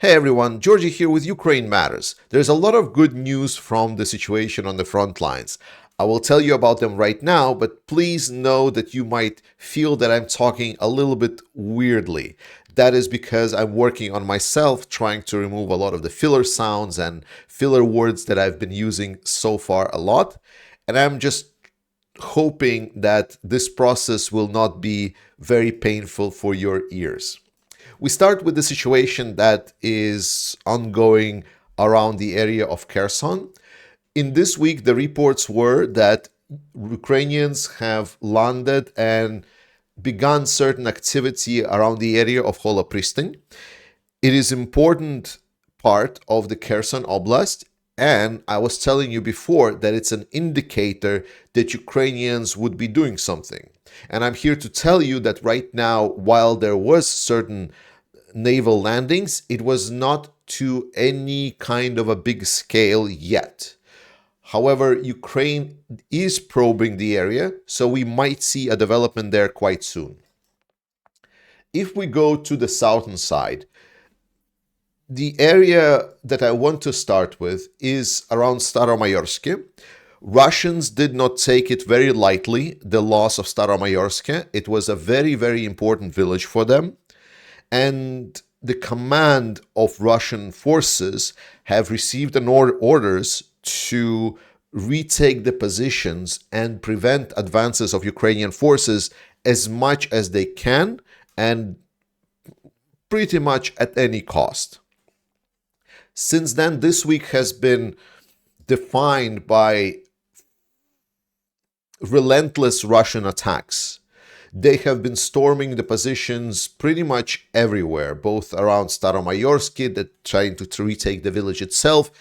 Hey everyone, Georgie here with Ukraine Matters. There's a lot of good news from the situation on the front lines. I will tell you about them right now, but please know that you might feel that I'm talking a little bit weirdly. That is because I'm working on myself, trying to remove a lot of the filler sounds and filler words that I've been using so far a lot. And I'm just hoping that this process will not be very painful for your ears. We start with the situation that is ongoing around the area of Kherson. In this week, the reports were that Ukrainians have landed and begun certain activity around the area of Holopristin. It is important part of the Kherson Oblast, and I was telling you before that it's an indicator that Ukrainians would be doing something. And I'm here to tell you that right now, while there was certain naval landings, it was not to any kind of a big scale yet. However, Ukraine is probing the area, so we might see a development there quite soon. If we go to the southern side, the area that I want to start with is around Staromayorske. Russians did not take it very lightly, the loss of Staromayorske. It was a very, very important village for them. And the command of Russian forces have received orders to retake the positions and prevent advances of Ukrainian forces as much as they can and pretty much at any cost. Since then, this week has been defined by relentless Russian attacks. They have been storming the positions pretty much everywhere, both around Staromayorske, that trying to retake the village itself.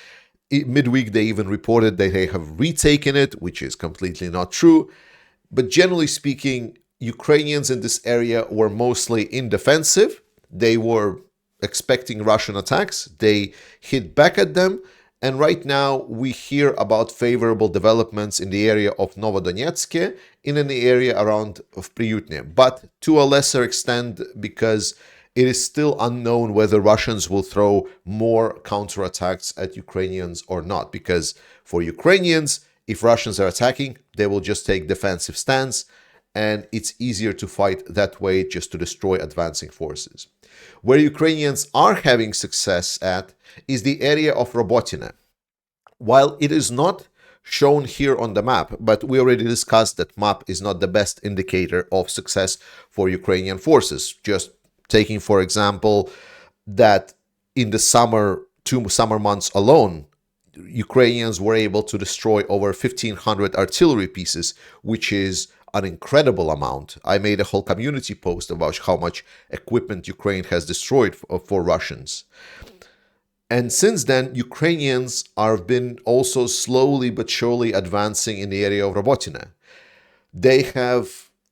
Midweek, they even reported that they have retaken it, which is completely not true. But generally speaking, Ukrainians in this area were mostly in defensive. They were expecting Russian attacks. They hit back at them. And right now, we hear about favorable developments in the area of Novodonetsk, in the area around of Priyutne, but to a lesser extent because it is still unknown whether Russians will throw more counterattacks at Ukrainians or not. Because for Ukrainians, if Russians are attacking, they will just take defensive stance, and it's easier to fight that way, just to destroy advancing forces. Where Ukrainians are having success at is the area of Robotine. While it is not shown here on the map, but we already discussed that map is not the best indicator of success for Ukrainian forces. Just taking, for example, that in the summer, 2 summer months alone, Ukrainians were able to destroy over 1,500 artillery pieces, which is an incredible amount. I made a whole community post about how much equipment Ukraine has destroyed for Russians. And since then, Ukrainians have been also slowly but surely advancing in the area of Robotine. They have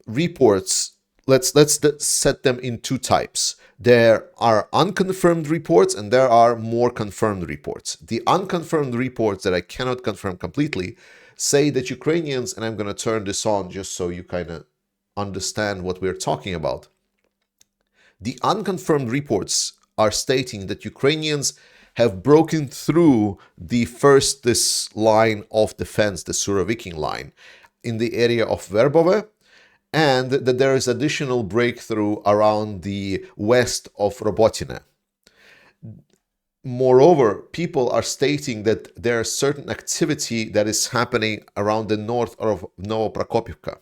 reports. Let's set them in two types. There are unconfirmed reports and there are more confirmed reports. The unconfirmed reports that I cannot confirm completely say that Ukrainians, and I'm going to turn this on just so you kind of understand what we're talking about. The unconfirmed reports are stating that Ukrainians have broken through this line of defense, the Surovikin line, in the area of Verbove, and that there is additional breakthrough around the west of Robotine. Moreover, people are stating that there is certain activity that is happening around the north of Novoprokopivka.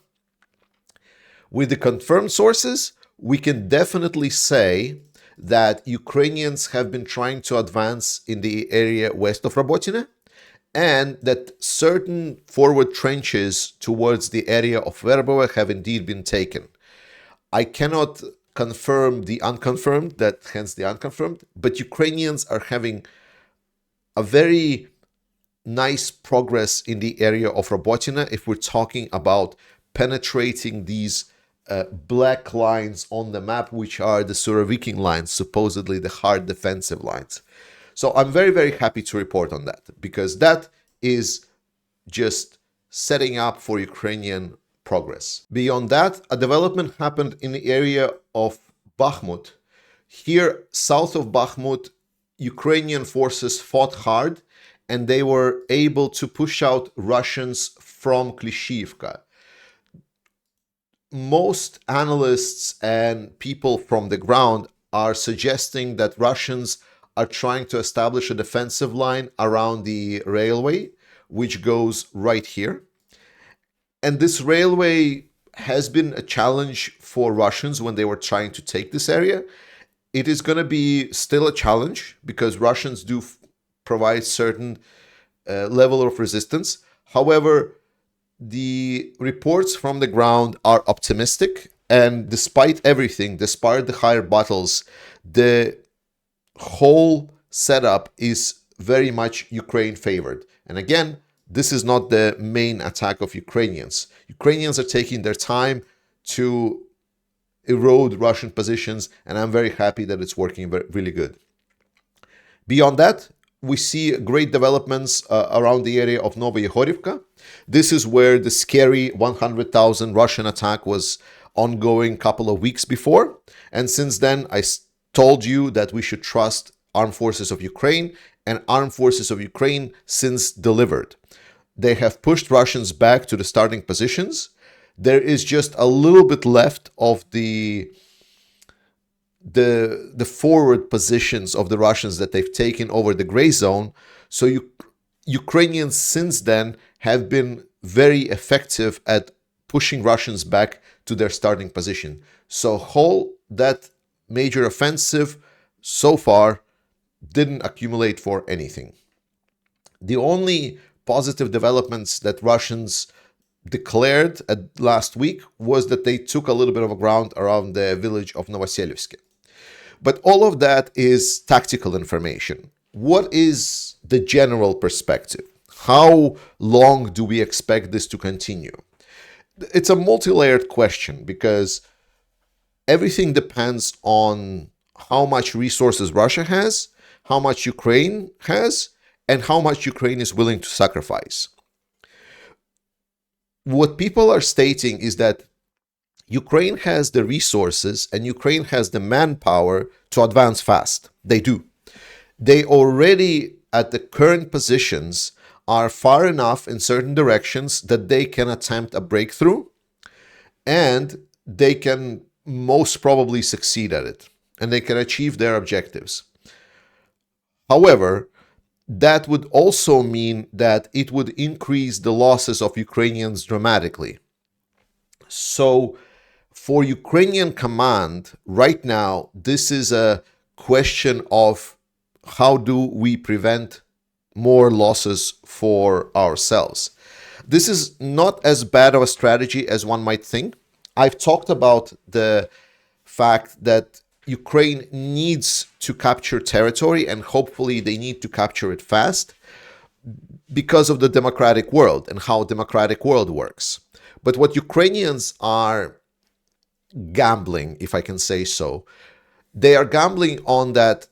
With the confirmed sources, we can definitely say that Ukrainians have been trying to advance in the area west of Robotine, and that certain forward trenches towards the area of Verbove have indeed been taken. I cannot confirm the unconfirmed, hence the unconfirmed, but Ukrainians are having a very nice progress in the area of Robotine if we're talking about penetrating these black lines on the map, which are the Surovikin lines, supposedly the hard defensive lines. So I'm very, very happy to report on that, because that is just setting up for Ukrainian progress. Beyond that, a development happened in the area of Bakhmut. Here, south of Bakhmut, Ukrainian forces fought hard and they were able to push out Russians from Klishchiivka. Most analysts and people from the ground are suggesting that Russians are trying to establish a defensive line around the railway, which goes right here. And this railway has been a challenge for Russians when they were trying to take this area. It is going to be still a challenge because Russians do provide certain level of resistance. However, the reports from the ground are optimistic, and despite everything, despite the higher battles, the whole setup is very much Ukraine favored. And again, this is not the main attack of Ukrainians. Ukrainians are taking their time to erode Russian positions, and I'm very happy that it's working really good. Beyond that, we see great developments around the area of Novoyehorivka. This is where the scary 100,000 Russian attack was ongoing a couple of weeks before. And since then, I told you that we should trust Armed Forces of Ukraine, and Armed Forces of Ukraine since delivered. They have pushed Russians back to the starting positions. There is just a little bit left of the forward positions of the Russians that they've taken over the gray zone. So Ukrainians since then have been very effective at pushing Russians back to their starting position. So that major offensive so far didn't accumulate for anything. The only positive developments that Russians declared last week was that they took a little bit of ground around the village of Novoselyevsk. But all of that is tactical information. What is the general perspective? How long do we expect this to continue? It's a multi-layered question because everything depends on how much resources Russia has, how much Ukraine has, and how much Ukraine is willing to sacrifice. What people are stating is that Ukraine has the resources and Ukraine has the manpower to advance fast. They do. They already, at the current positions, are far enough in certain directions that they can attempt a breakthrough and they can most probably succeed at it and they can achieve their objectives. However, that would also mean that it would increase the losses of Ukrainians dramatically. So, for Ukrainian command, right now, this is a question of how do we prevent more losses for ourselves. This is not as bad of a strategy as one might think. I've talked about the fact that Ukraine needs to capture territory and hopefully they need to capture it fast because of the democratic world and how democratic world works. But what Ukrainians are gambling, if I can say so, they are gambling on that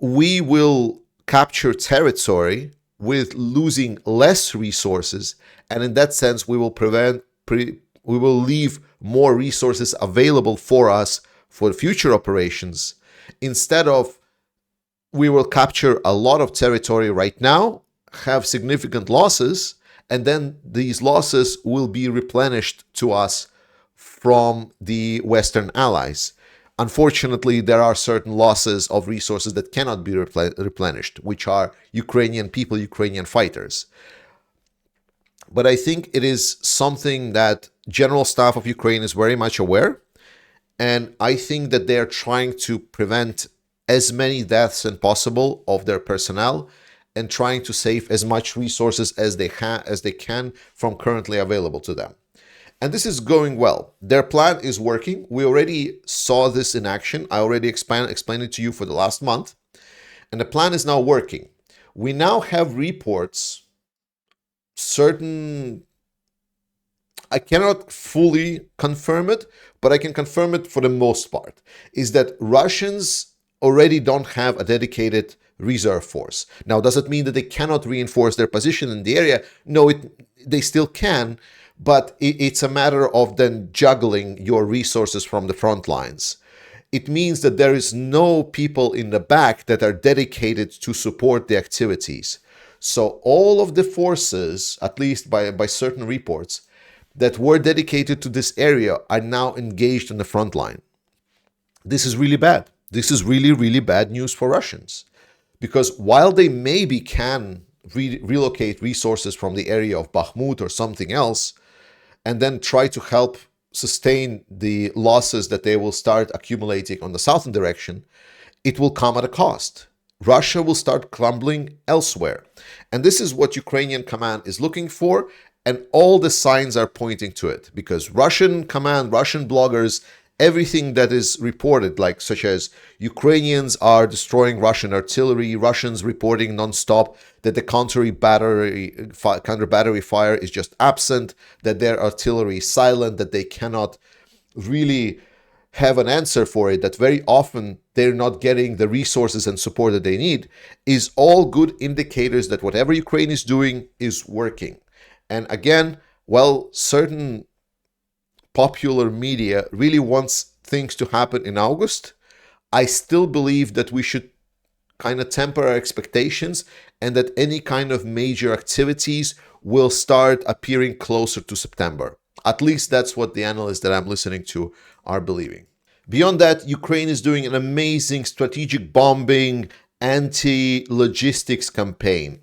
we will capture territory with losing less resources, and in that sense we will leave more resources available for us for future operations, instead of we will capture a lot of territory right now, have significant losses, and then these losses will be replenished to us from the Western allies. Unfortunately, there are certain losses of resources that cannot be replenished, which are Ukrainian people, Ukrainian fighters. But I think it is something that General Staff of Ukraine is very much aware, and I think that they are trying to prevent as many deaths as possible of their personnel and trying to save as much resources as they can from currently available to them. And this is going well. Their plan is working. We already saw this in action. I already explained it to you for the last month. And the plan is now working. We now have reports, I cannot fully confirm it, but I can confirm it for the most part, is that Russians already don't have a dedicated reserve force. Now, does it mean that they cannot reinforce their position in the area? No, they still can, but it's a matter of then juggling your resources from the front lines. it means that there is no people in the back that are dedicated to support the activities. So all of the forces, at least by certain reports, that were dedicated to this area are now engaged on the front line. This is really bad. This is really, really bad news for Russians. Because while they maybe can relocate resources from the area of Bakhmut or something else, and then try to help sustain the losses that they will start accumulating on the southern direction, it will come at a cost. Russia will start crumbling elsewhere. And this is what Ukrainian command is looking for, and all the signs are pointing to it. Because Russian command, Russian bloggers, everything that is reported, like such as Ukrainians are destroying Russian artillery, Russians reporting nonstop that the counter battery fire is just absent, that their artillery is silent, that they cannot really have an answer for it, that very often they're not getting the resources and support that they need, is all good indicators that whatever Ukraine is doing is working. And again, while certain popular media really wants things to happen in August, I still believe that we should kind of temper our expectations and that any kind of major activities will start appearing closer to September. At least that's what the analysts that I'm listening to are believing. Beyond that, Ukraine is doing an amazing strategic bombing, anti-logistics campaign.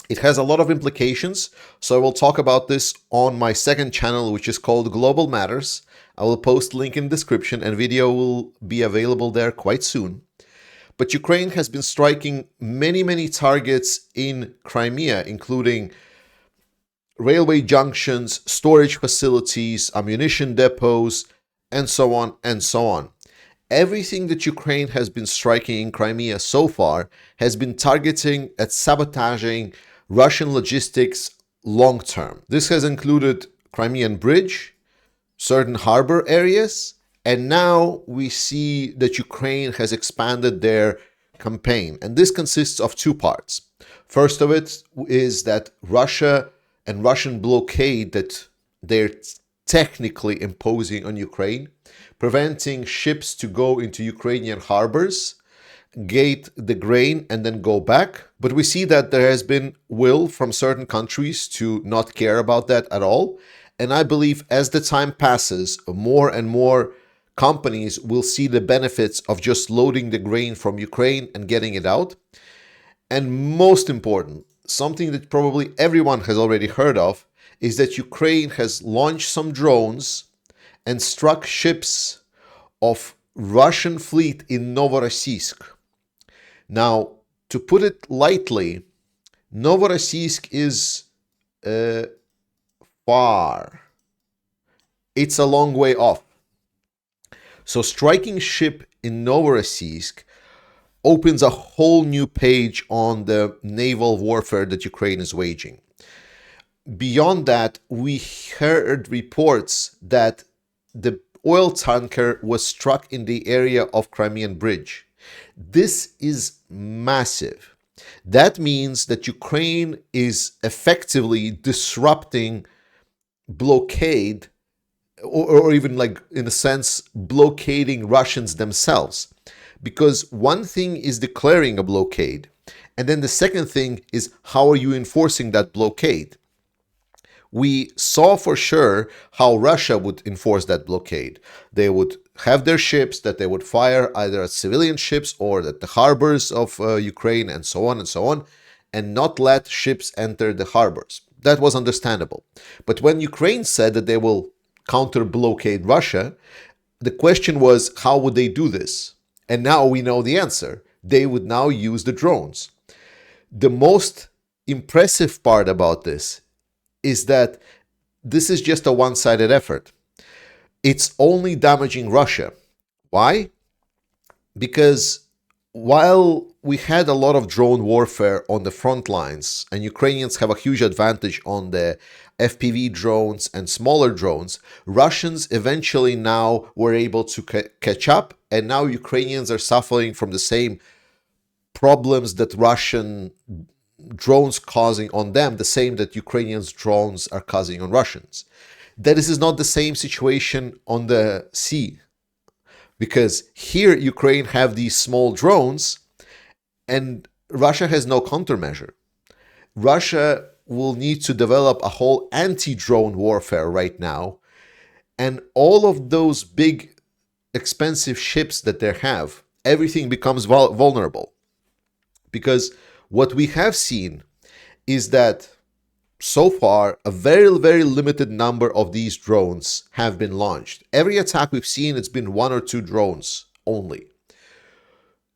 It has a lot of implications, so I will talk about this on my second channel, which is called Global Matters. I will post link in the description and video will be available there quite soon. But Ukraine has been striking many targets in Crimea, including railway junctions, storage facilities, ammunition depots, and so on and so on. Everything that Ukraine has been striking in Crimea so far has been targeting at sabotaging Russian logistics long term. This has included Crimean Bridge, certain harbor areas, and now we see that Ukraine has expanded their campaign. And this consists of two parts. First of it is that Russia and Russian blockade that they're technically imposing on Ukraine, preventing ships to go into Ukrainian harbors, gate the grain and then go back. But we see that there has been will from certain countries to not care about that at all. And I believe as the time passes, more and more companies will see the benefits of just loading the grain from Ukraine and getting it out. And most important, something that probably everyone has already heard of, is that Ukraine has launched some drones and struck ships of Russian fleet in Novorossiysk. Now, to put it lightly, Novorossiysk is far. It's a long way off. So striking ship in Novorossiysk opens a whole new page on the naval warfare that Ukraine is waging. Beyond that, we heard reports that the oil tanker was struck in the area of Crimean Bridge. This is massive. That means that Ukraine is effectively disrupting blockade, or even like in a sense blockading Russians themselves. Because one thing is declaring a blockade, and then the second thing is how are you enforcing that blockade? We saw for sure how Russia would enforce that blockade. They would have their ships that they would fire either at civilian ships or at the harbors of Ukraine and so on, and not let ships enter the harbors. That was understandable. But when Ukraine said that they will counter-blockade Russia, the question was, how would they do this? And now we know the answer. They would now use the drones. The most impressive part about this is that this is just a one-sided effort. It's only damaging Russia. Why? Because while we had a lot of drone warfare on the front lines, and Ukrainians have a huge advantage on the FPV drones and smaller drones, Russians eventually now were able to catch up, and now Ukrainians are suffering from the same problems that Russian drones causing on them, the same that Ukrainians' drones are causing on Russians. That this is not the same situation on the sea. Because here Ukraine have these small drones and Russia has no countermeasure. Russia will need to develop a whole anti-drone warfare right now. And all of those big, expensive ships that they have, everything becomes vulnerable. Because what we have seen is that so far, a very, very limited number of these drones have been launched. Every attack we've seen, it's been 1 or 2 drones only.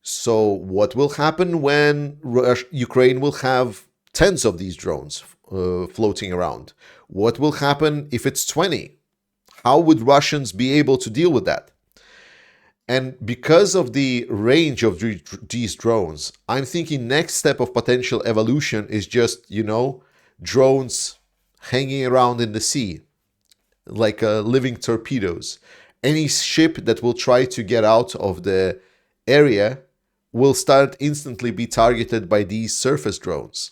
So what will happen when Ukraine will have tens of these drones floating around? What will happen if it's 20? How would Russians be able to deal with that? And because of the range of these drones, I'm thinking next step of potential evolution is just, drones hanging around in the sea, like living torpedoes. Any ship that will try to get out of the area will start instantly be targeted by these surface drones.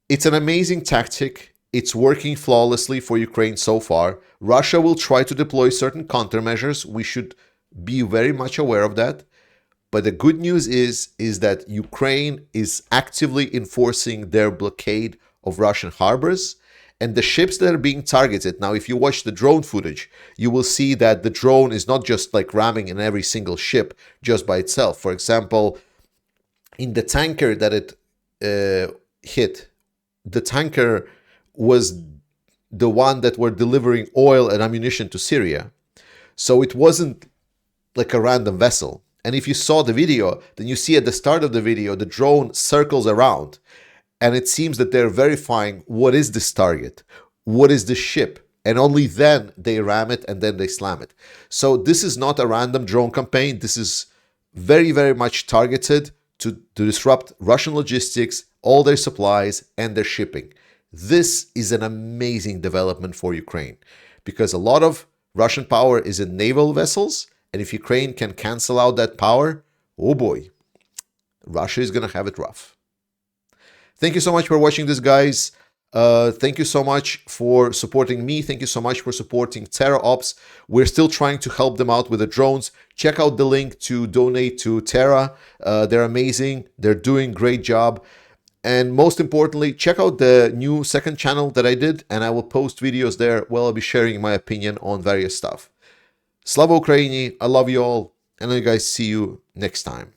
It's an amazing tactic. It's working flawlessly for Ukraine so far. Russia will try to deploy certain countermeasures. We should be very much aware of that. But the good news is that Ukraine is actively enforcing their blockade of Russian harbors, and the ships that are being targeted. Now, if you watch the drone footage, you will see that the drone is not just like ramming in every single ship just by itself. For example, in the tanker that it hit, the tanker was the one that were delivering oil and ammunition to Syria. So it wasn't like a random vessel. And if you saw the video, then you see at the start of the video, the drone circles around. And it seems that they're verifying what is this target, what is this ship, and only then they ram it and then they slam it. So this is not a random drone campaign. This is very, very much targeted to disrupt Russian logistics, all their supplies, and their shipping. This is an amazing development for Ukraine because a lot of Russian power is in naval vessels, and if Ukraine can cancel out that power, oh boy, Russia is going to have it rough. Thank you so much for watching this, guys. Thank you so much for supporting me. Thank you so much for supporting Terra Ops. We're still trying to help them out with the drones. Check out the link to donate to Terra. They're amazing. They're doing a great job. And most importantly, check out the new second channel that I did, and I will post videos there where I'll be sharing my opinion on various stuff. Slava Ukraini. I love you all, and I guys see you next time.